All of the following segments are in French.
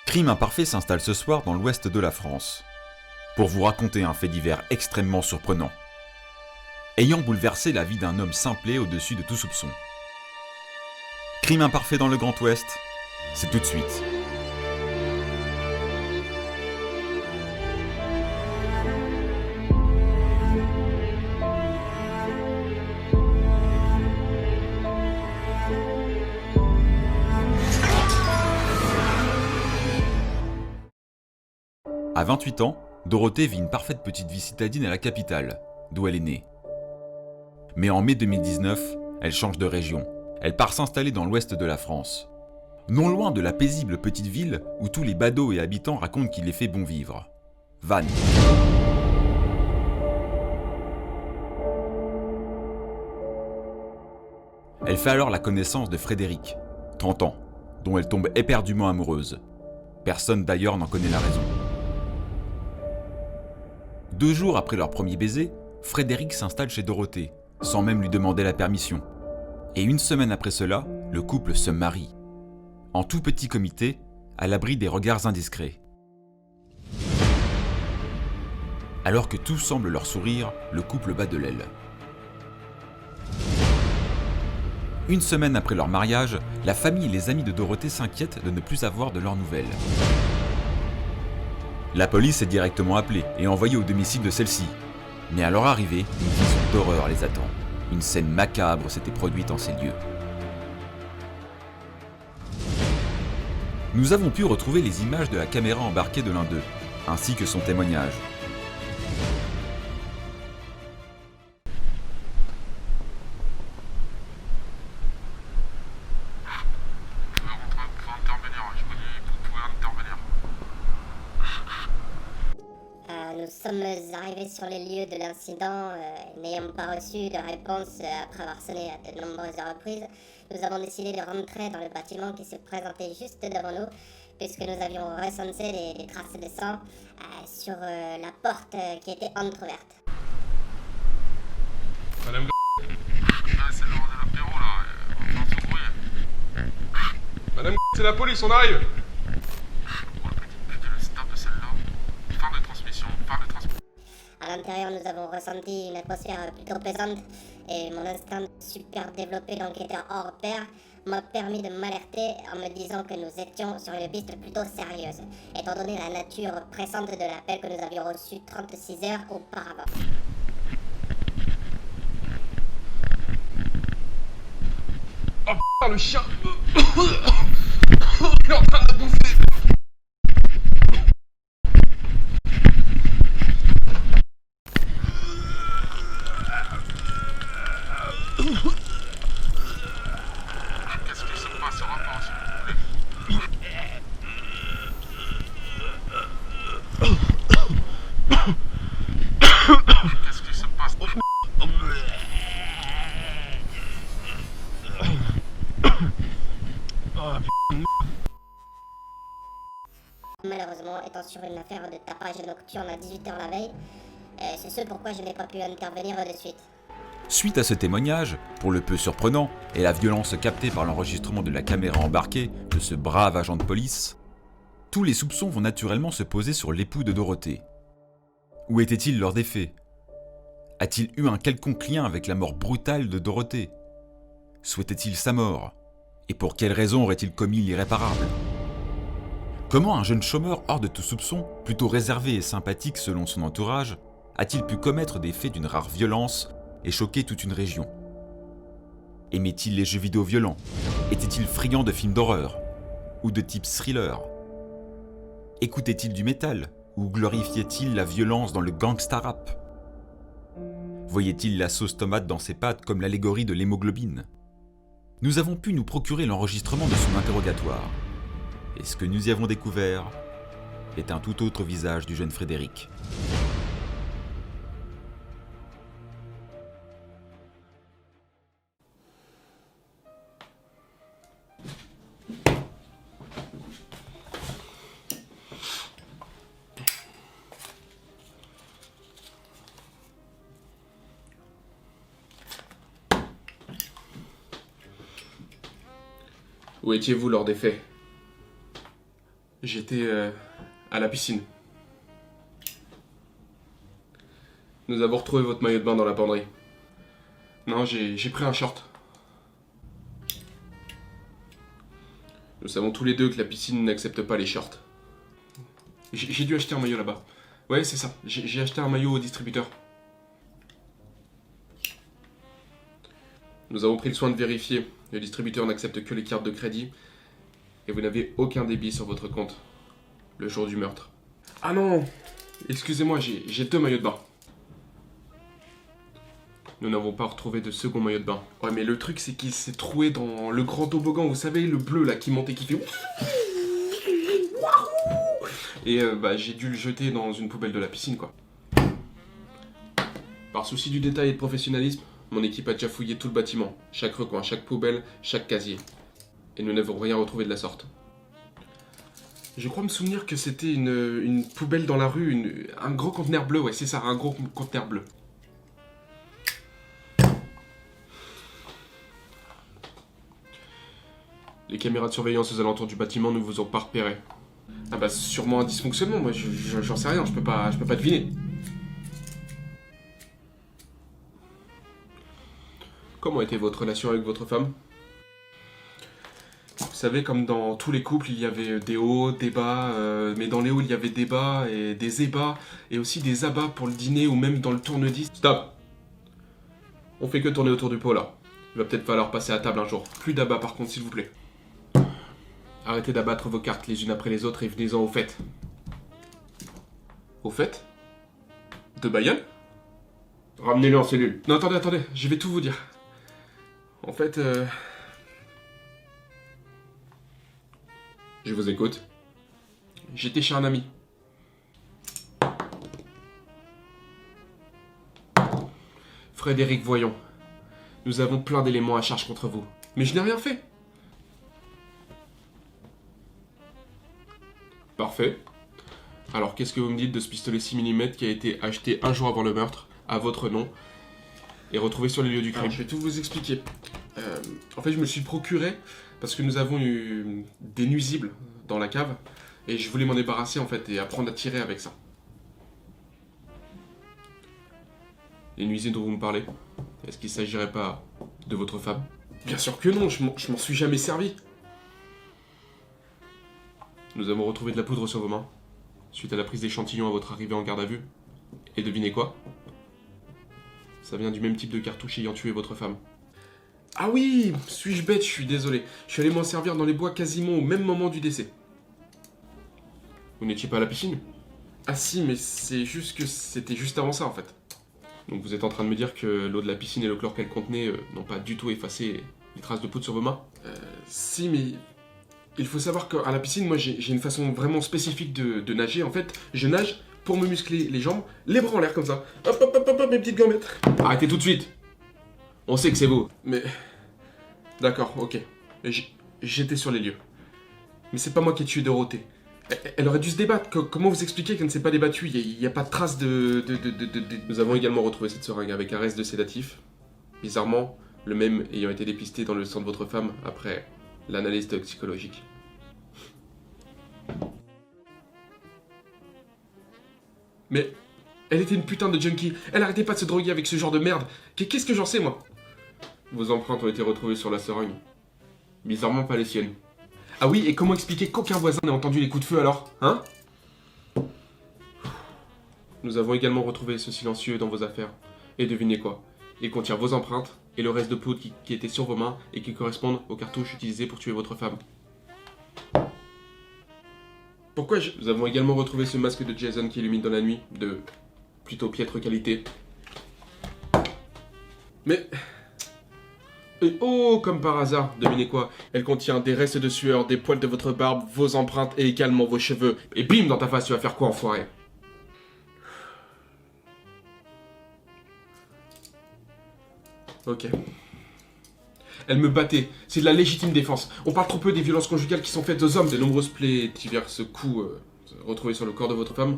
Crime Imparfait s'installe ce soir dans l'ouest de la France, pour vous raconter un fait divers extrêmement surprenant, ayant bouleversé la vie d'un homme simplé au-dessus de tout soupçon. Crime Imparfait dans le Grand Ouest, c'est tout de suite. À 28 ans, Dorothée vit une parfaite petite vie citadine à la capitale, d'où elle est née. Mais en mai 2019, elle change de région. Elle part s'installer dans l'ouest de la France. Non loin de la paisible petite ville où tous les badauds et habitants racontent qu'il est fait bon vivre. Vannes. Elle fait alors la connaissance de Frédéric, 30 ans, dont elle tombe éperdument amoureuse. Personne d'ailleurs n'en connaît la raison. 2 jours après leur premier baiser, Frédéric s'installe chez Dorothée, sans même lui demander la permission. Et 1 semaine après cela, le couple se marie. En tout petit comité, à l'abri des regards indiscrets. Alors que tout semble leur sourire, le couple bat de l'aile. 1 semaine après leur mariage, la famille et les amis de Dorothée s'inquiètent de ne plus avoir de leurs nouvelles. La police est directement appelée et envoyée au domicile de celle-ci. Mais à leur arrivée, une vision d'horreur les attend. Une scène macabre s'était produite en ces lieux. Nous avons pu retrouver les images de la caméra embarquée de l'un d'eux, ainsi que son témoignage. Nous sommes arrivés sur les lieux de l'incident, n'ayant pas reçu de réponse après avoir sonné à de nombreuses reprises. Nous avons décidé de rentrer dans le bâtiment qui se présentait juste devant nous, puisque nous avions recensé des traces de sang sur la porte qui était entrouverte. Madame c'est l'heure de l'apéro là, on va faire tout brouiller. Madame c'est la police, on arrive. Oh la petite pute, elle se tape celle-là. Fin de transmission. À l'intérieur, nous avons ressenti une atmosphère plutôt pesante et mon instinct super développé d'enquêteur hors pair m'a permis de m'alerter en me disant que nous étions sur une piste plutôt sérieuse, étant donné la nature pressante de l'appel que nous avions reçu 36 heures auparavant. Oh putain, le chien. Il est en train de la bouffer. Qu'est-ce qui se passe au rapport, s'il vous plaît? Qu'est-ce qui se passe? Malheureusement, étant sur une affaire de tapage nocturne à 18h la veille, c'est ce pourquoi je n'ai pas pu intervenir de suite. Suite à ce témoignage, pour le peu surprenant, et la violence captée par l'enregistrement de la caméra embarquée de ce brave agent de police, tous les soupçons vont naturellement se poser sur l'époux de Dorothée. Où était-il lors des faits? A-t-il eu un quelconque lien avec la mort brutale de Dorothée? Souhaitait-il sa mort? Et pour quelle raison aurait-il commis l'irréparable? Comment un jeune chômeur hors de tout soupçon, plutôt réservé et sympathique selon son entourage, a-t-il pu commettre des faits d'une rare violence et choquer toute une région? Aimait-il les jeux vidéo violents? Était-il friand de films d'horreur? Ou de type thriller? Écoutait-il du métal? Ou glorifiait-il la violence dans le gangsta rap? Voyait-il la sauce tomate dans ses pâtes comme l'allégorie de l'hémoglobine? Nous avons pu nous procurer l'enregistrement de son interrogatoire. Et ce que nous y avons découvert est un tout autre visage du jeune Frédéric. Où étiez-vous lors des faits? J'étais à la piscine. Nous avons retrouvé votre maillot de bain dans la penderie. Non, j'ai pris un short. Nous savons tous les deux que la piscine n'accepte pas les shorts. J'ai dû acheter un maillot là-bas. Ouais, c'est ça. J'ai acheté un maillot au distributeur. Nous avons pris le soin de vérifier. Le distributeur n'accepte que les cartes de crédit. Et vous n'avez aucun débit sur votre compte. Le jour du meurtre. Ah non! Excusez-moi, j'ai 2 maillots de bain. Nous n'avons pas retrouvé de second maillot de bain. Ouais, mais le truc, c'est qu'il s'est troué dans le grand toboggan. Vous savez, le bleu là qui monte et qui fait... Et j'ai dû le jeter dans une poubelle de la piscine, quoi. Par souci du détail et de professionnalisme, mon équipe a déjà fouillé tout le bâtiment. Chaque recoin, chaque poubelle, chaque casier. Et nous n'avons rien retrouvé de la sorte. Je crois me souvenir que c'était une poubelle dans la rue, un gros conteneur bleu, ouais, c'est ça, un gros conteneur bleu. Les caméras de surveillance aux alentours du bâtiment ne vous ont pas repéré. Ah bah sûrement un dysfonctionnement, moi j'en sais rien, je peux pas deviner. Comment était votre relation avec votre femme? Vous savez, comme dans tous les couples, il y avait des hauts, des bas, mais dans les hauts il y avait des bas et des ébats, et aussi des abats pour le dîner ou même dans le tourne-disque. Stop! On fait que tourner autour du pot là. Il va peut-être falloir passer à table un jour. Plus d'abats par contre s'il vous plaît. Arrêtez d'abattre vos cartes les unes après les autres et venez-en au fait. Au fait? De Bayonne? Ramenez-le en cellule. Non, attendez, je vais tout vous dire. En fait, je vous écoute. J'étais chez un ami. Frédéric Voyon. Nous avons plein d'éléments à charge contre vous. Mais je n'ai rien fait. Parfait. Alors qu'est-ce que vous me dites de ce pistolet 6 mm qui a été acheté un jour avant le meurtre, à votre nom, et retrouvé sur les lieux du crime? Alors, je vais tout vous expliquer. En fait, je me suis procuré parce que nous avons eu des nuisibles dans la cave, et je voulais m'en débarrasser en fait, et apprendre à tirer avec ça. Les nuisibles dont vous me parlez, est-ce qu'il ne s'agirait pas de votre femme? Bien sûr que non, je m'en suis jamais servi. Nous avons retrouvé de la poudre sur vos mains, suite à la prise d'échantillons à votre arrivée en garde à vue. Et devinez quoi? Ça vient du même type de cartouche ayant tué votre femme. Ah oui, suis-je bête, je suis désolé. Je suis allé m'en servir dans les bois quasiment au même moment du décès. Vous n'étiez pas à la piscine? Ah si, mais c'est juste que c'était juste avant ça en fait. Donc vous êtes en train de me dire que l'eau de la piscine et le chlore qu'elle contenait n'ont pas du tout effacé les traces de poudre sur vos mains? Si, mais... Il faut savoir qu'à la piscine, moi j'ai une façon vraiment spécifique de nager. En fait, je nage pour me muscler les jambes, les bras en l'air comme ça. Hop, hop, hop, hop, mes petites gambettes. Arrêtez tout de suite. On sait que c'est vous. Mais... D'accord, ok. J'étais sur les lieux. Mais c'est pas moi qui ai tué Dorothée. Elle aurait dû se débattre. Comment vous expliquer qu'elle ne s'est pas débattue? Il n'y a pas de trace de... Nous avons également retrouvé cette seringue avec un reste de sédatif. Bizarrement, le même ayant été dépisté dans le sang de votre femme après l'analyse toxicologique. Mais elle était une putain de junkie. Elle arrêtait pas de se droguer avec ce genre de merde. Qu'est-ce que j'en sais, moi? Vos empreintes ont été retrouvées sur la seringue. Bizarrement pas les siennes. Ah oui, et comment expliquer qu'aucun voisin n'ait entendu les coups de feu alors? Hein? Nous avons également retrouvé ce silencieux dans vos affaires. Et devinez quoi? Il contient vos empreintes et le reste de poudre qui était sur vos mains et qui correspondent aux cartouches utilisées pour tuer votre femme. Pourquoi Nous avons également retrouvé ce masque de Jason qui illumine dans la nuit, de plutôt piètre qualité. Mais... Et oh, comme par hasard, devinez quoi? Elle contient des restes de sueur, des poils de votre barbe, vos empreintes et également vos cheveux. Et bim, dans ta face, tu vas faire quoi, enfoiré? Ok. Elle me battait. C'est de la légitime défense. On parle trop peu des violences conjugales qui sont faites aux hommes. De nombreuses plaies et divers coups retrouvés sur le corps de votre femme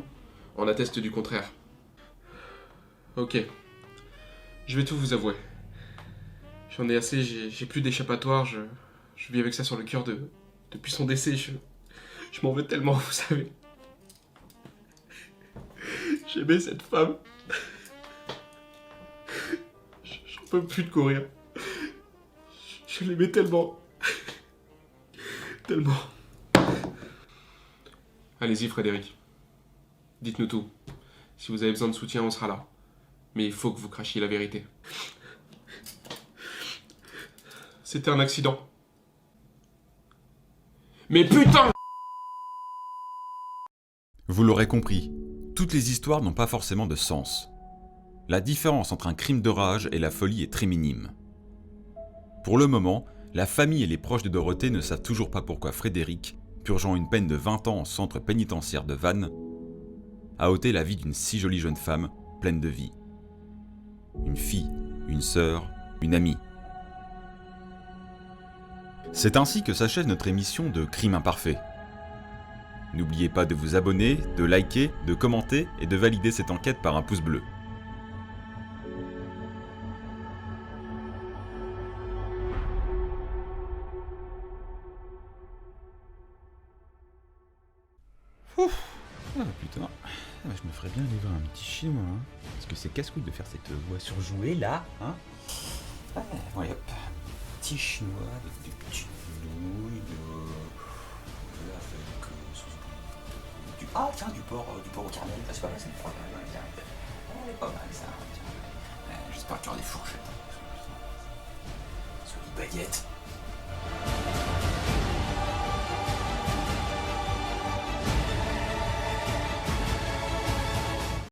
en attestent du contraire. Ok. Je vais tout vous avouer. J'en ai assez, j'ai plus d'échappatoire, je vis avec ça sur le cœur depuis son décès, Je m'en veux tellement, vous savez. J'aimais cette femme. J'en peux plus de courir. Je l'aimais tellement. Tellement. Allez-y, Frédéric. Dites-nous tout. Si vous avez besoin de soutien, on sera là. Mais il faut que vous crachiez la vérité. C'était un accident. Mais putain! Vous l'aurez compris, toutes les histoires n'ont pas forcément de sens. La différence entre un crime de rage et la folie est très minime. Pour le moment, la famille et les proches de Dorothée ne savent toujours pas pourquoi Frédéric, purgeant une peine de 20 ans en centre pénitentiaire de Vannes, a ôté la vie d'une si jolie jeune femme, pleine de vie. Une fille, une sœur, une amie. C'est ainsi que s'achève notre émission de Crime Imparfait. N'oubliez pas de vous abonner, de liker, de commenter et de valider cette enquête par un pouce bleu. Ah putain, je me ferais bien livrer un petit chinois, hein. Parce que c'est casse-couille de faire cette voix surjouée là, hein. Ouais, hop. Petit chinois avec des petites nouilles ah tiens, du porc au caramel, c'est pas mal, c'est du porc au caramel, pas mal ça, tiens. J'espère qu'il y aura des fourchettes, hein, sur les baguettes.